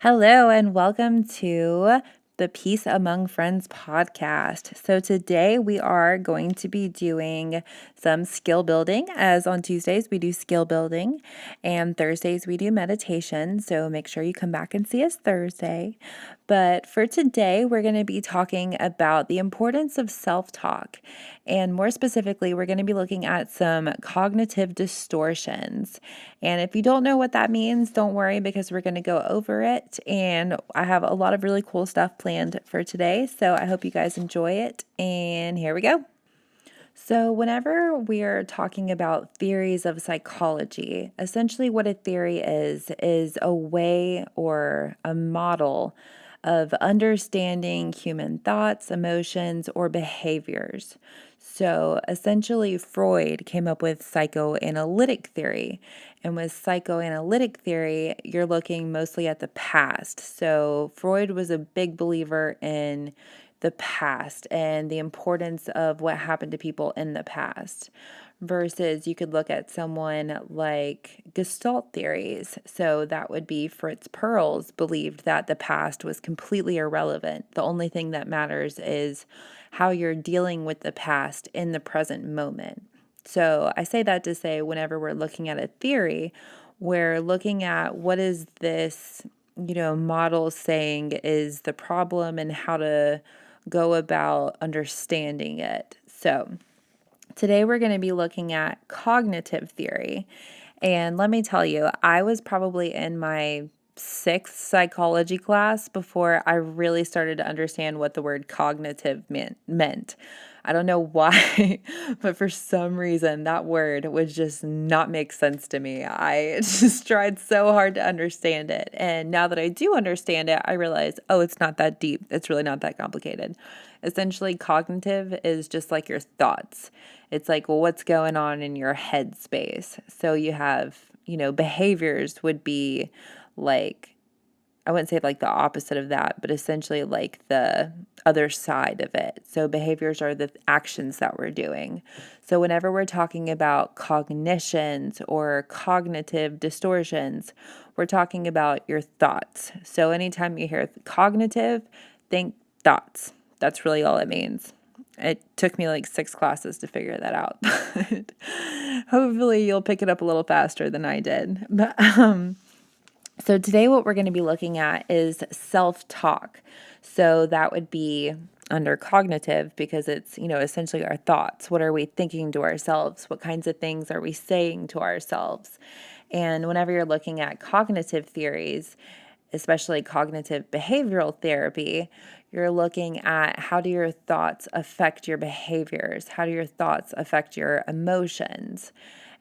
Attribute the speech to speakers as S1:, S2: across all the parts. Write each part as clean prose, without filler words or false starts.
S1: Hello, and welcome to the Peace Among Friends podcast. So, today we are going to be doing some skill building, as on Tuesdays we do skill building, and Thursdays we do meditation. So, make sure you come back and see us Thursday. But for today, we're going to be talking about the importance of self talk. And more specifically, we're going to be looking at some cognitive distortions. And if you don't know what that means, don't worry because we're going to go over it. And I have a lot of really cool stuff planned for today. So I hope you guys enjoy it. And here we go. So, whenever we're talking about theories of psychology, essentially what a theory is a way or a model of understanding human thoughts, emotions, or behaviors. So, essentially, Freud came up with psychoanalytic theory. And with psychoanalytic theory, you're looking mostly at the past. So, Freud was a big believer in the past and the importance of what happened to people in the past. Versus you could look at someone like Gestalt theories. So that would be Fritz Perls believed that the past was completely irrelevant. The only thing that matters is how you're dealing with the past in the present moment. So I say that to say whenever we're looking at a theory, we're looking at what is this, model saying is the problem and how to go about understanding it. So today we're going to be looking at cognitive theory. And let me tell you, I was probably in my sixth psychology class before I really started to understand what the word cognitive meant. I don't know why, but for some reason that word would just not make sense to me. I just tried so hard to understand it. And now that I do understand it, I realize, oh, it's not that deep. It's really not that complicated. Essentially, cognitive is just like your thoughts. It's like, well, what's going on in your head space? So you have, behaviors would be like, I wouldn't say like the opposite of that, but essentially like the other side of it. So behaviors are the actions that we're doing. So whenever we're talking about cognitions or cognitive distortions, we're talking about your thoughts. So anytime you hear cognitive, think thoughts. That's really all it means. It took me like 6 classes to figure that out, but hopefully you'll pick it up a little faster than I did. But so today what we're going to be looking at is self-talk. So that would be under cognitive because it's, essentially our thoughts. What are we thinking to ourselves? What kinds of things are we saying to ourselves? And whenever you're looking at cognitive theories, especially cognitive behavioral therapy, you're looking at how do your thoughts affect your behaviors? How do your thoughts affect your emotions?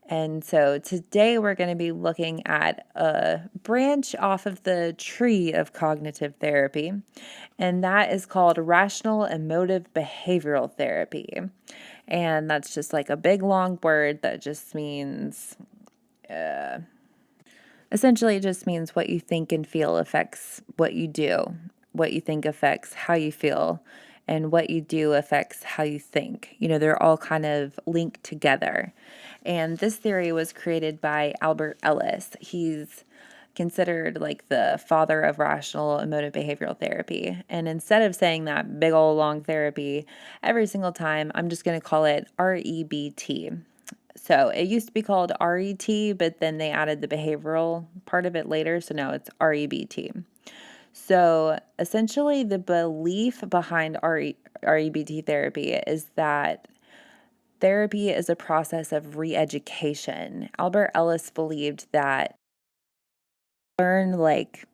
S1: And so today we're going to be looking at a branch off of the tree of cognitive therapy, and that is called rational emotive behavioral therapy. And that's just like a big long word that just means essentially, it just means what you think and feel affects what you do. What you think affects how you feel, and what you do affects how you think. They're all kind of linked together. And this theory was created by Albert Ellis. He's considered like the father of rational emotive behavioral therapy. And instead of saying that big old long therapy every single time, I'm just going to call it REBT. So it used to be called RET, but then they added the behavioral part of it later. So now it's REBT. So essentially, the belief behind REBT therapy is that therapy is a process of re-education. Albert Ellis believed that learn like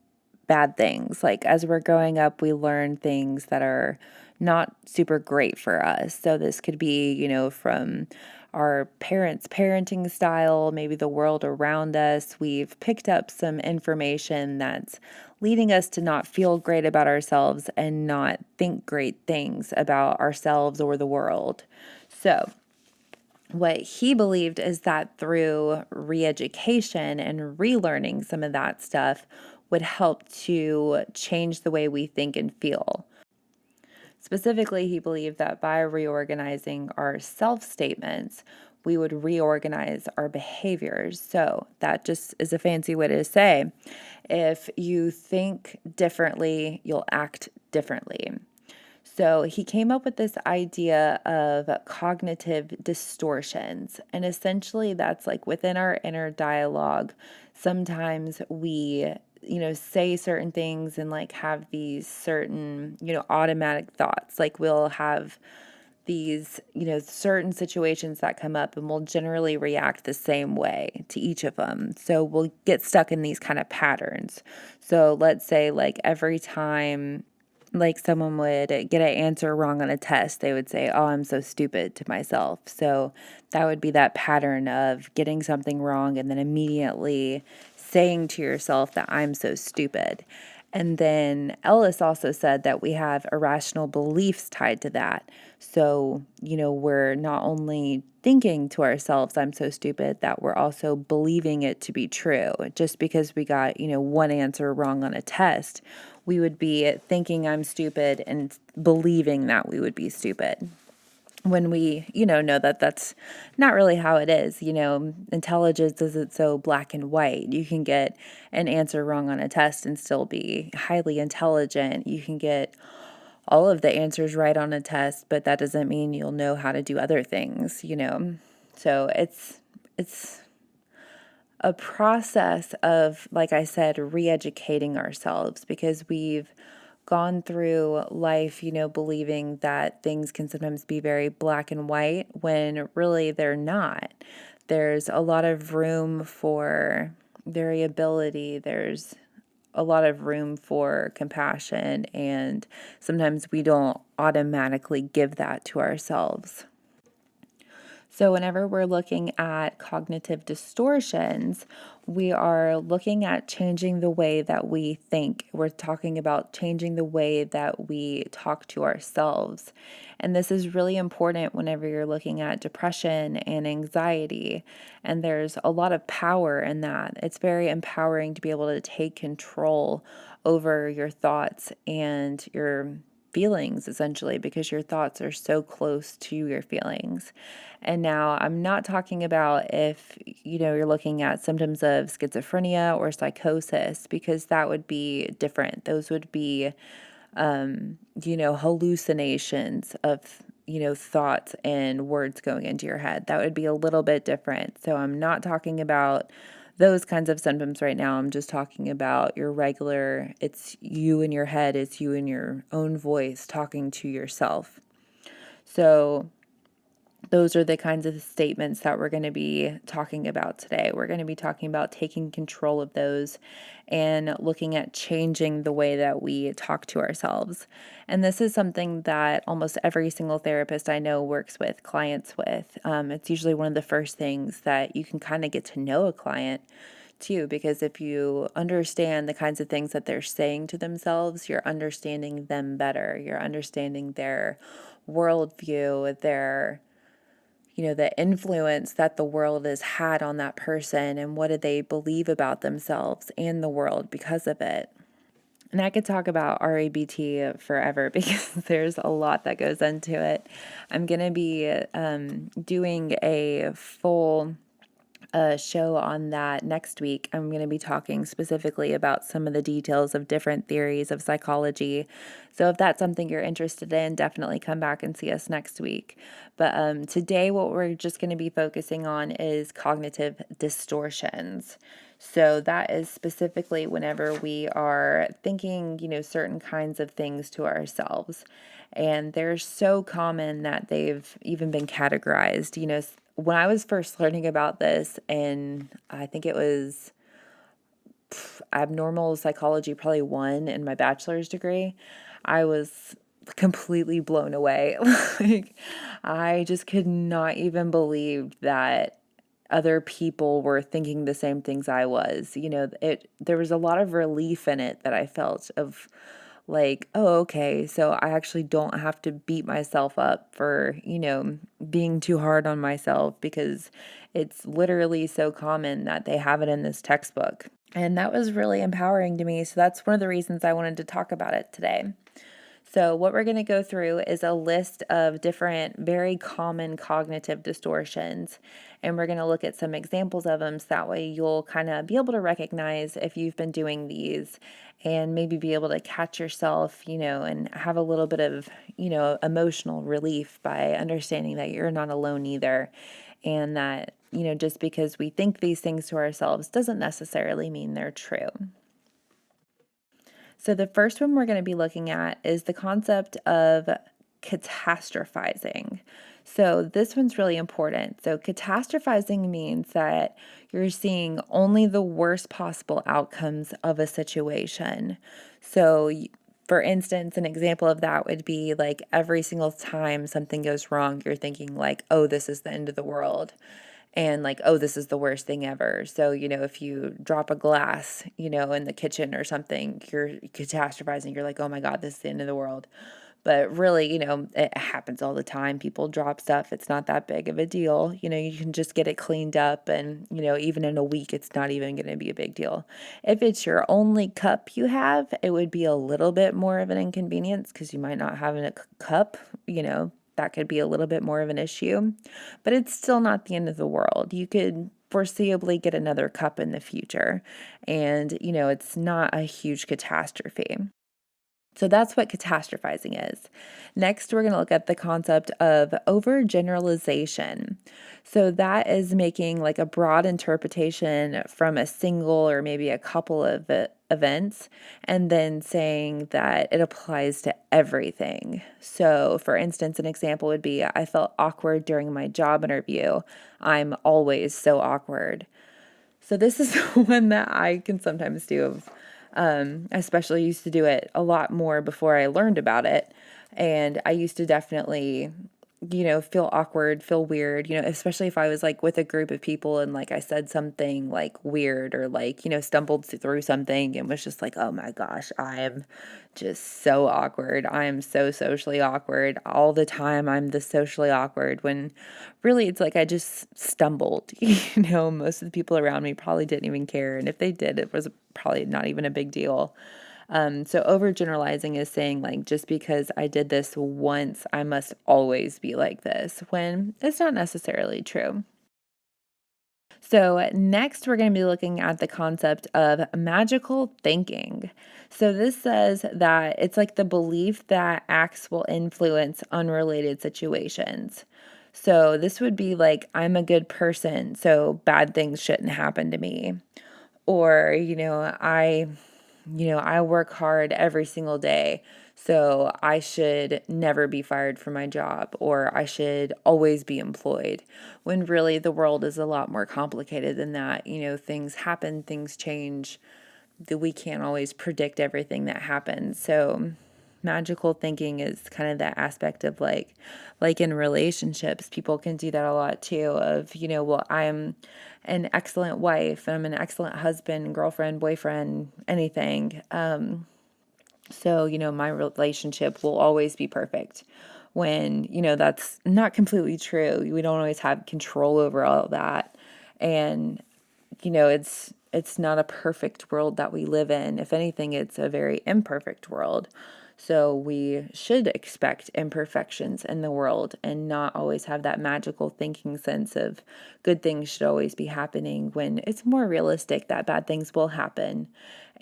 S1: bad things. Like as we're growing up, we learn things that are not super great for us. So this could be, from our parents' parenting style, maybe the world around us. We've picked up some information that's leading us to not feel great about ourselves and not think great things about ourselves or the world. So what he believed is that through re-education and relearning some of that stuff would help to change the way we think and feel. Specifically, he believed that by reorganizing our self-statements, we would reorganize our behaviors. So that just is a fancy way to say, if you think differently, you'll act differently. So he came up with this idea of cognitive distortions. And essentially, that's like within our inner dialogue, sometimes we, say certain things and like have these certain, automatic thoughts. Like we'll have these, certain situations that come up and we'll generally react the same way to each of them. So we'll get stuck in these kind of patterns. So let's say like every time like someone would get an answer wrong on a test, they would say, "Oh, I'm so stupid," to myself. So that would be that pattern of getting something wrong and then immediately saying to yourself that I'm so stupid. And then Ellis also said that we have irrational beliefs tied to that. So, we're not only thinking to ourselves, I'm so stupid, that we're also believing it to be true. Just because we got, one answer wrong on a test, we would be thinking I'm stupid and believing that we would be stupid. When we, know that that's not really how it is. Intelligence isn't so black and white. You can get an answer wrong on a test and still be highly intelligent. You can get all of the answers right on a test, but that doesn't mean you'll know how to do other things. So it's a process of, like I said, re-educating ourselves, because we've gone through life, believing that things can sometimes be very black and white when really they're not. There's a lot of room for variability. There's a lot of room for compassion, and sometimes we don't automatically give that to ourselves. So, whenever we're looking at cognitive distortions, we are looking at changing the way that we think. We're talking about changing the way that we talk to ourselves. And this is really important whenever you're looking at depression and anxiety. And there's a lot of power in that. It's very empowering to be able to take control over your thoughts and your feelings, essentially, because your thoughts are so close to your feelings. And now I'm not talking about if, you're looking at symptoms of schizophrenia or psychosis, because that would be different. Those would be, hallucinations of, thoughts and words going into your head. That would be a little bit different. So I'm not talking about those kinds of symptoms right now. I'm just talking about your regular, it's you in your head, it's you in your own voice talking to yourself. So those are the kinds of statements that we're going to be talking about today. We're going to be talking about taking control of those and looking at changing the way that we talk to ourselves. And this is something that almost every single therapist I know works with clients with. It's usually one of the first things that you can kind of get to know a client too, because if you understand the kinds of things that they're saying to themselves, you're understanding them better. You're understanding their worldview, their the influence that the world has had on that person, and what do they believe about themselves and the world because of it. And I could talk about RABT forever because there's a lot that goes into it. I'm going to be doing a full show on that next week. I'm going to be talking specifically about some of the details of different theories of psychology. So if that's something you're interested in, definitely come back and see us next week. But today, what we're just going to be focusing on is cognitive distortions. So that is specifically whenever we are thinking, certain kinds of things to ourselves. And they're so common that they've even been categorized. When I was first learning about this, and I think it was abnormal psychology, probably 1 in my bachelor's degree, I was completely blown away. Like, I just could not even believe that other people were thinking the same things I was. There was a lot of relief in it that I felt of like, oh, okay, so I actually don't have to beat myself up for, being too hard on myself, because it's literally so common that they have it in this textbook. And that was really empowering to me. So that's one of the reasons I wanted to talk about it today. So, what we're going to go through is a list of different, very common cognitive distortions. And we're going to look at some examples of them so that way you'll kind of be able to recognize if you've been doing these and maybe be able to catch yourself, and have a little bit of, emotional relief by understanding that you're not alone either. And that, just because we think these things to ourselves doesn't necessarily mean they're true. So, the first one we're going to be looking at is the concept of catastrophizing. So, this one's really important. So, catastrophizing means that you're seeing only the worst possible outcomes of a situation. So, for instance, an example of that would be like every single time something goes wrong, you're thinking, like, oh, this is the end of the world. And like, oh, this is the worst thing ever. So, if you drop a glass, in the kitchen or something, you're catastrophizing. You're like, oh my God, this is the end of the world. But really, it happens all the time. People drop stuff. It's not that big of a deal. You can just get it cleaned up. And, even in a week, it's not even going to be a big deal. If it's your only cup you have, it would be a little bit more of an inconvenience because you might not have a cup, that could be a little bit more of an issue, but it's still not the end of the world. You could foreseeably get another cup in the future, and it's not a huge catastrophe. So that's what catastrophizing is. Next, we're going to look at the concept of overgeneralization. So that is making like a broad interpretation from a single or maybe a couple of events and then saying that it applies to everything. So, for instance, an example would be I felt awkward during my job interview. I'm always so awkward. So this is one that I can sometimes do. I especially used to do it a lot more before I learned about it. And I used to definitely, feel awkward, feel weird, especially if I was like with a group of people and like I said something like weird or like, stumbled through something and was just like, oh my gosh, I am just so awkward. I am so socially awkward all the time. I'm the socially awkward when really it's like I just stumbled. Most of the people around me probably didn't even care. And if they did, it was probably not even a big deal. So overgeneralizing is saying like, just because I did this once, I must always be like this, when it's not necessarily true. So, next, we're going to be looking at the concept of magical thinking. So, this says that it's like the belief that acts will influence unrelated situations. So, this would be like, I'm a good person, so bad things shouldn't happen to me. Or, I work hard every single day, so I should never be fired from my job, or I should always be employed. When really the world is a lot more complicated than that. Things happen, things change, that we can't always predict everything that happens. So magical thinking is kind of that aspect of like in relationships, people can do that a lot too of, well, I'm an excellent wife, I'm an excellent husband, girlfriend, boyfriend, anything. So, my relationship will always be perfect when, that's not completely true. We don't always have control over all of that. And, it's not a perfect world that we live in. If anything, it's a very imperfect world. So we should expect imperfections in the world and not always have that magical thinking sense of good things should always be happening, when it's more realistic that bad things will happen.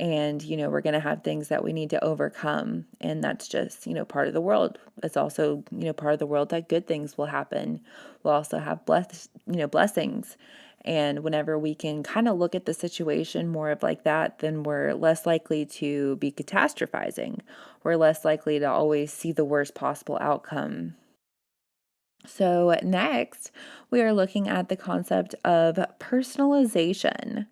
S1: And, we're going to have things that we need to overcome. And that's just, part of the world. It's also, part of the world that good things will happen. We'll also have blessings. And whenever we can kind of look at the situation more of like that, then we're less likely to be catastrophizing. We're less likely to always see the worst possible outcome. So, next, we are looking at the concept of personalization.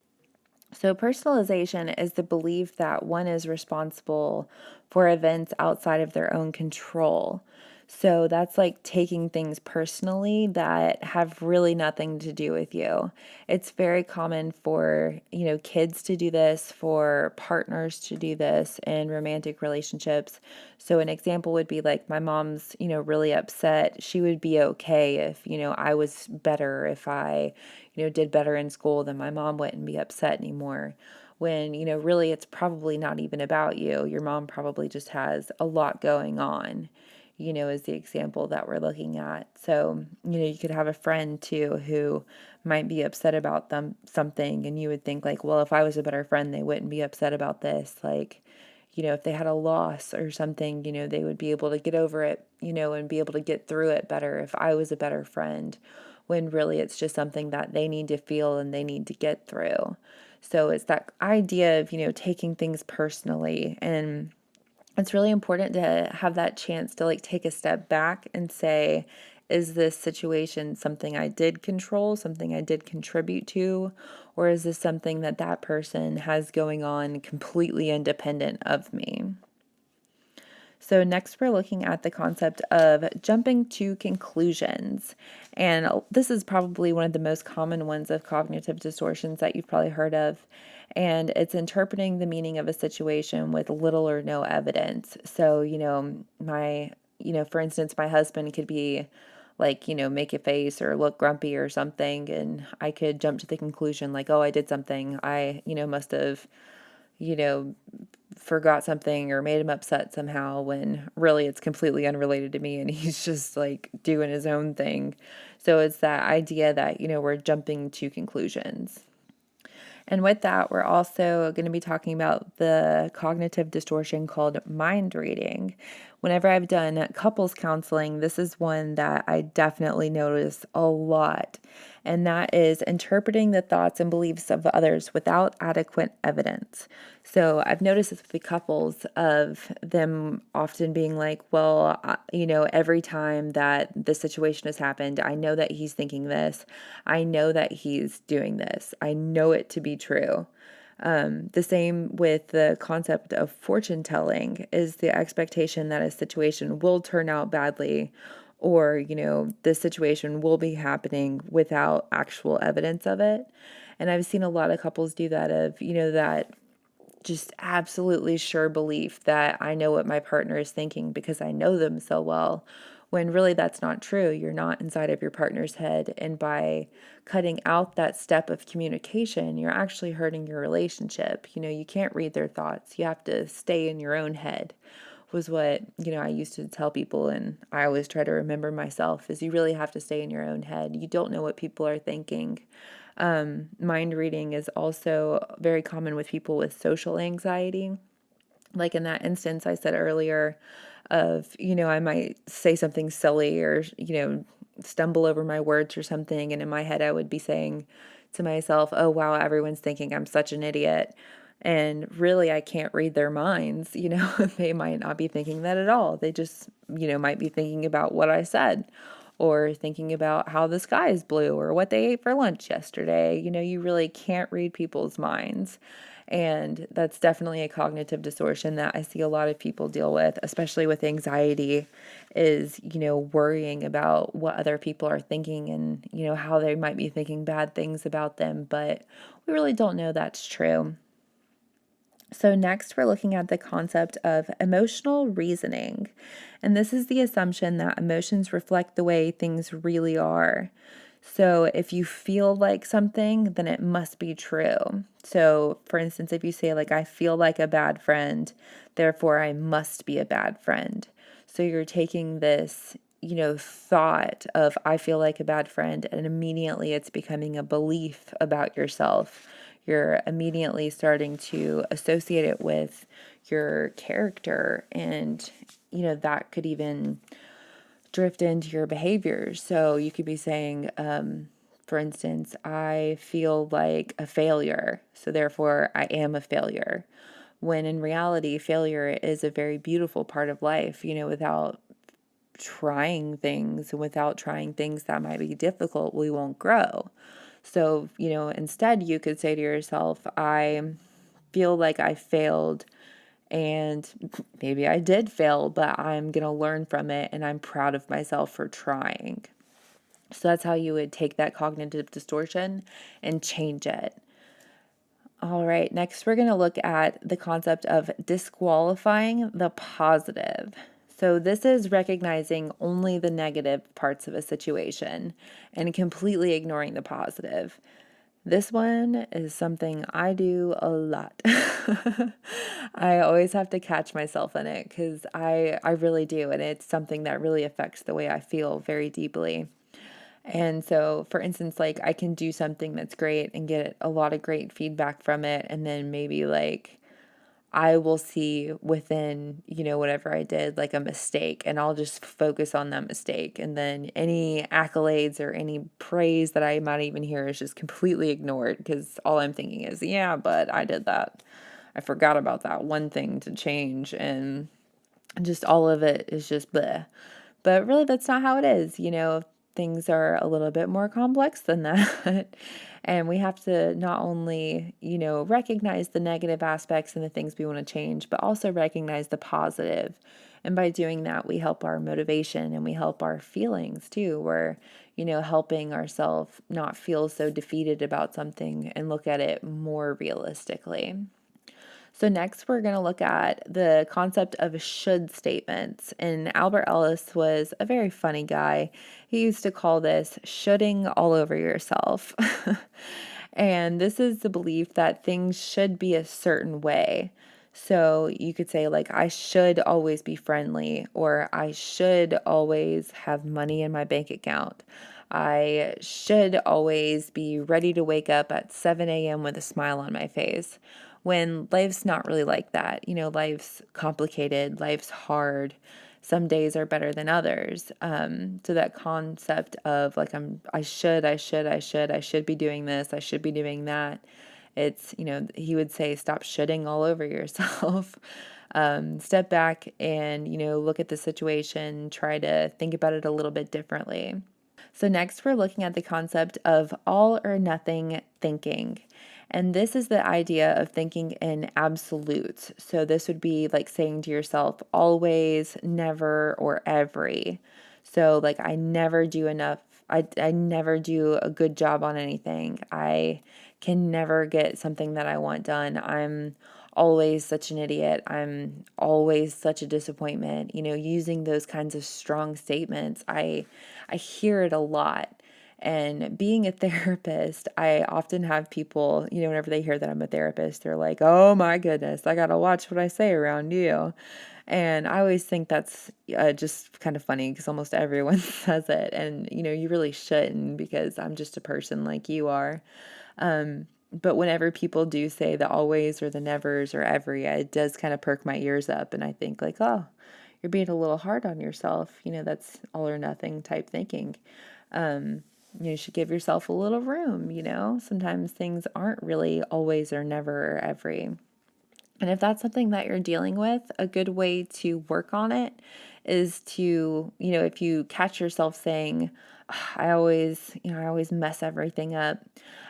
S1: So, personalization is the belief that one is responsible for events outside of their own control. So, that's like taking things personally that have really nothing to do with you. It's very common for, kids to do this, for partners to do this in romantic relationships. So, an example would be like my mom's, really upset. She would be okay if, I was better, if I, did better in school, then my mom wouldn't be upset anymore. when, really it's probably not even about you. Your mom probably just has a lot going on, is the example that we're looking at. So, you could have a friend too who might be upset about something, and you would think like, well, if I was a better friend, they wouldn't be upset about this. Like, if they had a loss or something, they would be able to get over it, and be able to get through it better if I was a better friend, when really it's just something that they need to feel and they need to get through. So it's that idea of, taking things personally. And it's really important to have that chance to like take a step back and say, is this situation something I did control, something I did contribute to, or is this something that that person has going on completely independent of me? So next we're looking at the concept of jumping to conclusions. And this is probably one of the most common ones of cognitive distortions that you've probably heard of. And it's interpreting the meaning of a situation with little or no evidence. So, for instance, my husband could be like, make a face or look grumpy or something. And I could jump to the conclusion like, oh, I did something. I, must have, you know, forgot something or made him upset somehow, when really it's completely unrelated to me and he's just like doing his own thing. So it's that idea that, we're jumping to conclusions. And with that, we're also going to be talking about the cognitive distortion called mind reading. Whenever I've done couples counseling, this is one that I definitely notice a lot. And that is interpreting the thoughts and beliefs of others without adequate evidence. So I've noticed this with couples of them often being like, well, every time that this situation has happened, I know that he's thinking this. I know that he's doing this. I know it to be true. The same with the concept of fortune telling, is the expectation that a situation will turn out badly, or, this situation will be happening without actual evidence of it. And I've seen a lot of couples do that of, that just absolutely sure belief that I know what my partner is thinking because I know them so well, when really that's not true. You're not inside of your partner's head. And by cutting out that step of communication, you're actually hurting your relationship. You can't read their thoughts. You have to stay in your own head, was what, I used to tell people. And I always try to remember myself, is you really have to stay in your own head. You don't know what people are thinking. Mind reading is also very common with people with social anxiety. Like in that instance I said earlier of, I might say something silly or, stumble over my words or something. And in my head, I would be saying to myself, oh, wow, everyone's thinking I'm such an idiot. And really, I can't read their minds. They might not be thinking that at all. They just, might be thinking about what I said, or thinking about how the sky is blue, or what they ate for lunch yesterday. You really can't read people's minds. And that's definitely a cognitive distortion that I see a lot of people deal with, especially with anxiety, is, worrying about what other people are thinking and, how they might be thinking bad things about them. But we really don't know that's true. So next, we're looking at the concept of emotional reasoning. And this is the assumption that emotions reflect the way things really are. So if you feel like something, then it must be true. So for instance, if you say like, I feel like a bad friend, therefore I must be a bad friend. So you're taking this, thought of I feel like a bad friend, and immediately it's becoming a belief about yourself. You're immediately starting to associate it with your character, and, that could even drift into your behaviors. So you could be saying, for instance, I feel like a failure, so therefore I am a failure. When in reality, failure is a very beautiful part of life. Without trying things, without trying things that might be difficult, we won't grow. So, instead you could say to yourself, I feel like I failed, and maybe I did fail, but I'm going to learn from it, and I'm proud of myself for trying. So that's how you would take that cognitive distortion and change it. All right, next we're going to look at the concept of disqualifying the positive. So this is recognizing only the negative parts of a situation and completely ignoring the positive. This one is something I do a lot. I always have to catch myself in it because I really do. And it's something that really affects the way I feel very deeply. And so, for instance, like I can do something that's great and get a lot of great feedback from it. And then maybe like I will see within, whatever I did, like a mistake, and I'll just focus on that mistake. And then any accolades or any praise that I might even hear is just completely ignored because all I'm thinking is, yeah, but I did that. I forgot about that one thing to change. And just all of it is just bleh. But really, that's not how it is. Things are a little bit more complex than that. And we have to not only, recognize the negative aspects and the things we want to change, but also recognize the positive. And by doing that, we help our motivation and we help our feelings too. We're, helping ourselves not feel so defeated about something and look at it more realistically. So, next, we're going to look at the concept of should statements. And Albert Ellis was a very funny guy. He used to call this shoulding all over yourself. And this is the belief that things should be a certain way. So, you could say, like, I should always be friendly, or I should always have money in my bank account. I should always be ready to wake up at 7 a.m. with a smile on my face when life's not really like that. Life's complicated, life's hard. Some days are better than others. So that concept of like, I should be doing this, I should be doing that. It's, he would say, stop shitting all over yourself. Step back and, look at the situation, try to think about it a little bit differently. So, next, we're looking at the concept of all or nothing thinking. And this is the idea of thinking in absolutes. So, this would be like saying to yourself, always, never, or every. So, like, I never do enough. I never do a good job on anything. I can never get something that I want done. I'm always such an idiot. I'm always such a disappointment. Using those kinds of strong statements, I hear it a lot. And being a therapist, I often have people, whenever they hear that I'm a therapist, they're like, oh my goodness, I got to watch what I say around you. And I always think that's just kind of funny because almost everyone says it. And, you really shouldn't because I'm just a person like you are. But whenever people do say the always or the nevers or every, it does kind of perk my ears up. And I think like, oh, you're being a little hard on yourself. That's all or nothing type thinking. You should give yourself a little room. Sometimes things aren't really always or never or every. And if that's something that you're dealing with, a good way to work on it is to, if you catch yourself saying, I always mess everything up.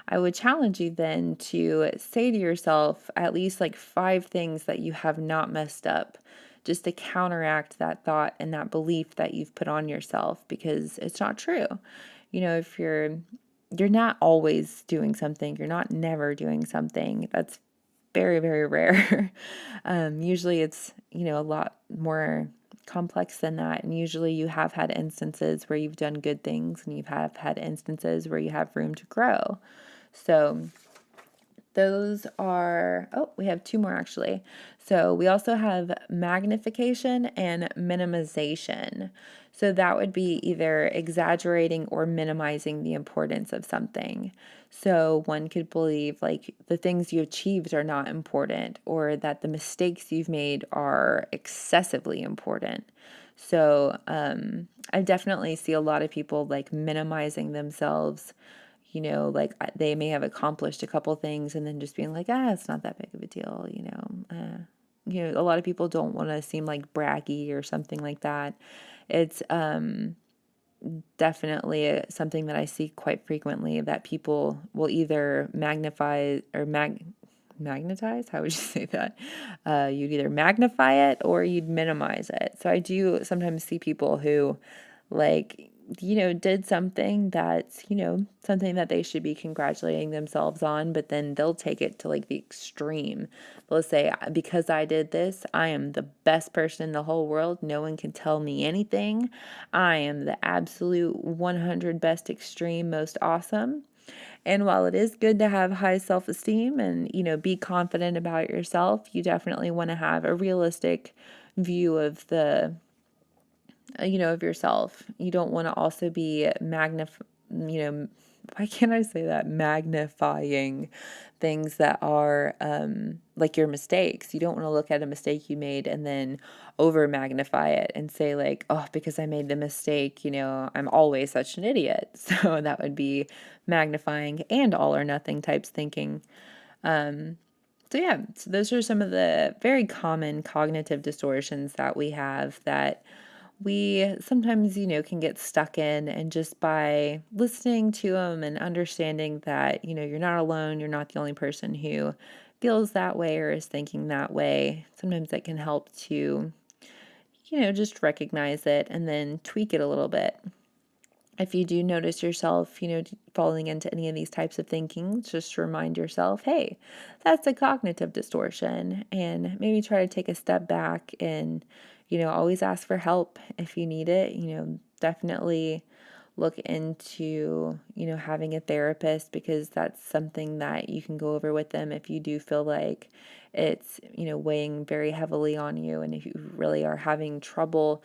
S1: I would challenge you then to say to yourself at least like 5 things that you have not messed up, just to counteract that thought and that belief that you've put on yourself because it's not true. If you're not always doing something, you're not never doing something. That's very, very rare. Usually it's, a lot more complex than that. And usually you have had instances where you've done good things and you've had instances where you have room to grow. So those are, we have 2 more actually. So we also have magnification and minimization. So that would be either exaggerating or minimizing the importance of something. So one could believe like the things you achieved are not important or that the mistakes you've made are excessively important. So I definitely see a lot of people like minimizing themselves, like they may have accomplished a couple things and then just being like, it's not that big of a deal, a lot of people don't want to seem like braggy or something like that. It's definitely something that I see quite frequently that people will either magnify or magnetize. How would you say that? You'd either magnify it or you'd minimize it. So I do sometimes see people who like, did something that's, something that they should be congratulating themselves on, but then they'll take it to like the extreme. They'll say, because I did this, I am the best person in the whole world. No one can tell me anything. I am the absolute 100 best extreme, most awesome. And while it is good to have high self-esteem and, be confident about yourself, you definitely want to have a realistic view of of yourself. You don't want to also be why can't I say that? Magnifying things that are like your mistakes. You don't want to look at a mistake you made and then over magnify it and say like, oh, because I made the mistake, I'm always such an idiot. So that would be magnifying and all or nothing types thinking. So those are some of the very common cognitive distortions that we have that we sometimes, can get stuck in. And just by listening to them and understanding that, you're not alone, you're not the only person who feels that way or is thinking that way, sometimes that can help to, just recognize it and then tweak it a little bit. If you do notice yourself, falling into any of these types of thinking, just remind yourself, hey, that's a cognitive distortion. And maybe try to take a step back and, always ask for help if you need it. Definitely look into, having a therapist, because that's something that you can go over with them if you do feel like it's, weighing very heavily on you. And if you really are having trouble,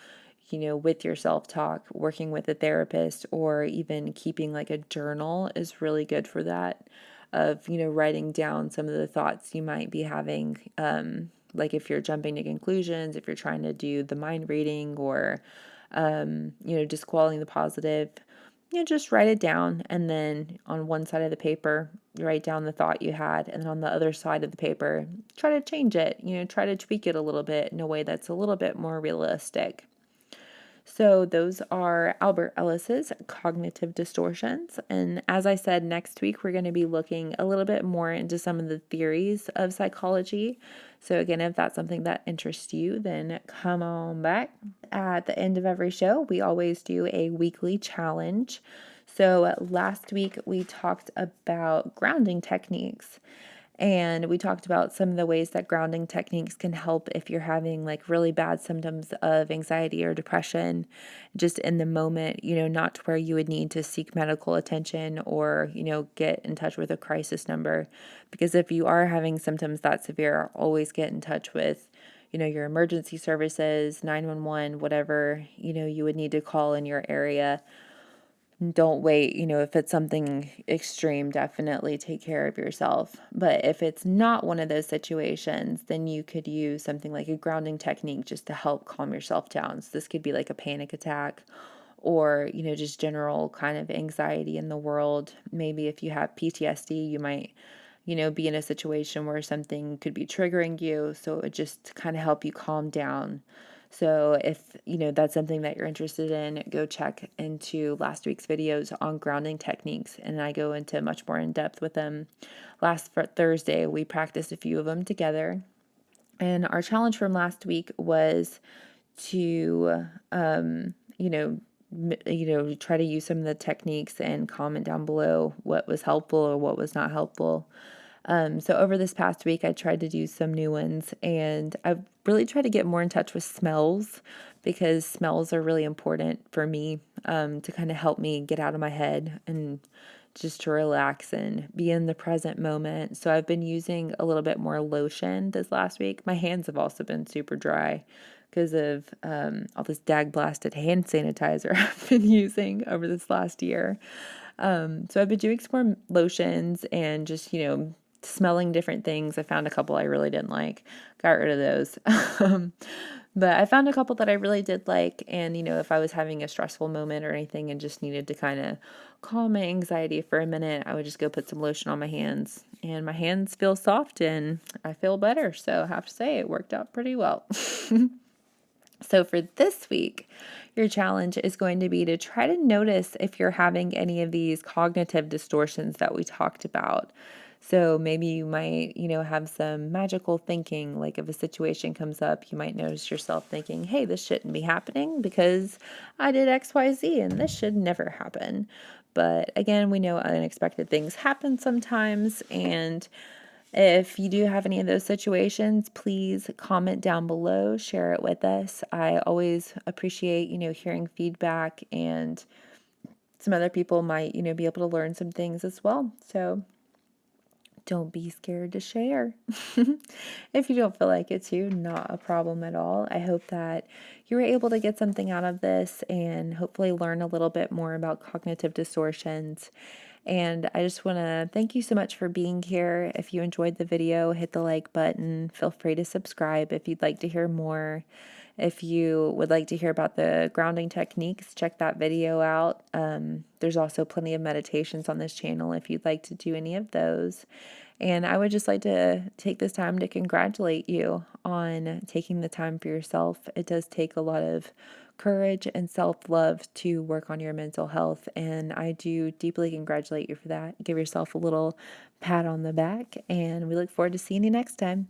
S1: with your self-talk, working with a therapist or even keeping like a journal is really good for that, of, writing down some of the thoughts you might be having. Like if you're jumping to conclusions, if you're trying to do the mind reading or, disqualifying the positive, just write it down. And then on one side of the paper, write down the thought you had. And then on the other side of the paper, try to change it, try to tweak it a little bit in a way that's a little bit more realistic. So those are Albert Ellis's cognitive distortions. And as I said, next week we're going to be looking a little bit more into some of the theories of psychology. So again, if that's something that interests you, then come on back. At the end of every show, we always do a weekly challenge. So last week we talked about grounding techniques. And we talked about some of the ways that grounding techniques can help if you're having like really bad symptoms of anxiety or depression, just in the moment, not to where you would need to seek medical attention or, get in touch with a crisis number. Because if you are having symptoms that severe, always get in touch with, your emergency services, 911, whatever, you would need to call in your area. Don't wait, if it's something extreme, definitely take care of yourself. But if it's not one of those situations, then you could use something like a grounding technique just to help calm yourself down. So this could be like a panic attack or, just general kind of anxiety in the world. Maybe if you have PTSD, you might, be in a situation where something could be triggering you. So it would just kind of help you calm down. So if, that's something that you're interested in, go check into last week's videos on grounding techniques. And I go into much more in depth with them. Last Thursday, we practiced a few of them together. And our challenge from last week was to, try to use some of the techniques and comment down below what was helpful or what was not helpful. So over this past week, I tried to do some new ones, and I've really tried to get more in touch with smells, because smells are really important for me, to kind of help me get out of my head and just to relax and be in the present moment. So I've been using a little bit more lotion this last week. My hands have also been super dry because of all this dag-blasted hand sanitizer I've been using over this last year. So I've been doing some more lotions and just, smelling different things. I found a couple I really didn't like, got rid of those. But I found a couple that I really did like. And, if I was having a stressful moment or anything and just needed to kind of calm my anxiety for a minute, I would just go put some lotion on my hands, and my hands feel soft and I feel better. So I have to say it worked out pretty well. So for this week, your challenge is going to be to try to notice if you're having any of these cognitive distortions that we talked about. So maybe you might, have some magical thinking, like if a situation comes up, you might notice yourself thinking, hey, this shouldn't be happening because I did XYZ and this should never happen. But again, we know unexpected things happen sometimes, and if you do have any of those situations, please comment down below, share it with us. I always appreciate, hearing feedback and some other people might, be able to learn some things as well. So don't be scared to share. If you don't feel like it too, not a problem at all. I hope that you were able to get something out of this and hopefully learn a little bit more about cognitive distortions. And I just want to thank you so much for being here. If you enjoyed the video, hit the like button. Feel free to subscribe if you'd like to hear more. If you would like to hear about the grounding techniques, check that video out. There's also plenty of meditations on this channel if you'd like to do any of those. And I would just like to take this time to congratulate you on taking the time for yourself. It does take a lot of courage and self-love to work on your mental health, and I do deeply congratulate you for that. Give yourself a little pat on the back, and we look forward to seeing you next time.